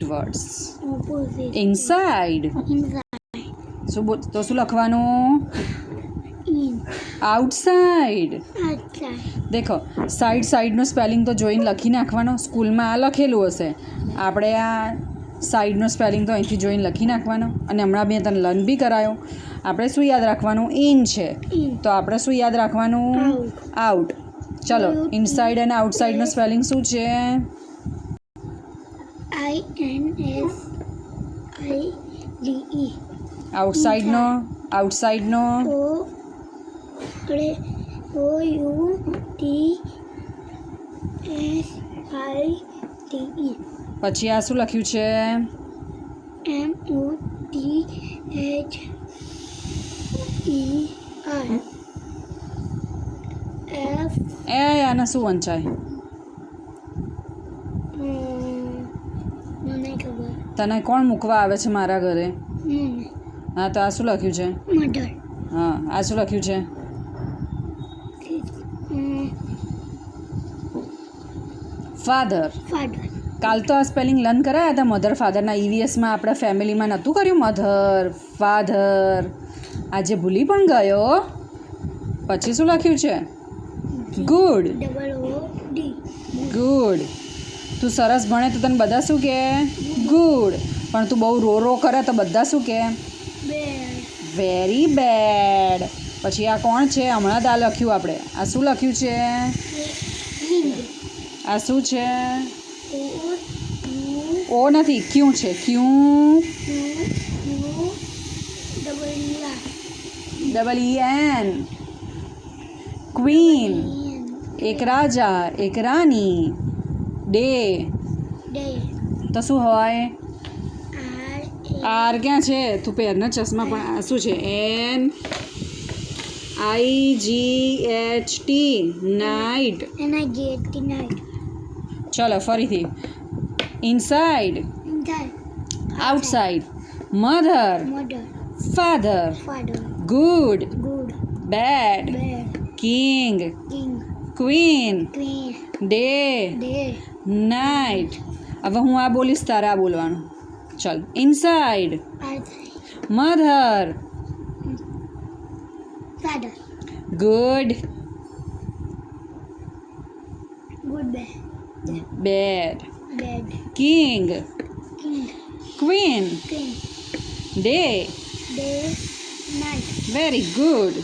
Words Opposite. Inside Inside. તો શું લખવાનું In. Outside Outside. દેખો સાઈડનું સ્પેલિંગ તો જોઈને લખી નાખવાનો સ્કૂલમાં આ લખેલું હશે આપણે આ સાઈડનો સ્પેલિંગ તો અહીંથી જોઈને લખી નાખવાનો અને હમણાં મેં તને લર્ન બી કરાયો આપણે શું યાદ રાખવાનું ઇન છે In. તો આપણે શું યાદ રાખવાનું આઉટ ચલો ઇનસાઇડ અને આઉટસાઇડનો સ્પેલિંગ શું છે INSIDE. આઉટસાઇડનો OUTSIDE. પછી આ શું લખ્યું છે MOTHER. એ આને શું વંચાય મને ખબર તને કોણ મૂકવા આવે છે મારા ઘરે હા તો આ શું લખ્યું છે મધર. હા આ શું લખ્યું છે ફાધર ફાધર. કાલ તો આ સ્પેલિંગ લર્ન કરાયા હતા મધર ફાધરના ઈવીએસમાં આપણા ફેમિલીમાં નહોતું કર્યું મધર ફાધર આજે ભૂલી પણ ગયો પછી શું લખ્યું છે ગુડ DOOD. ગુડ તું સરસ ભણે તો તને બધા શું કહે ગુડ પણ તું બહુ રો કરે તો બધા શું કહે બેડ. વેરી બેડ પછી આ કોણ છે હમણાં જ આ લખ્યું આપણે આ શું લખ્યું છે હિંદ. આ શું છે O ઓ નથી ક્યુ છે Q double E N queen એક રાજા એક રાની ડે તો શું હોય આર ક્યાં છે તું પહેરના ચશ્મા પણ આ શું છે NIGHT નાઇટ ચલો ફરીથી inside outside mother father good bad king queen day night હવે હું આ બોલીશ તારે આ બોલવાનું ચલ inside mother good bad king queen day very good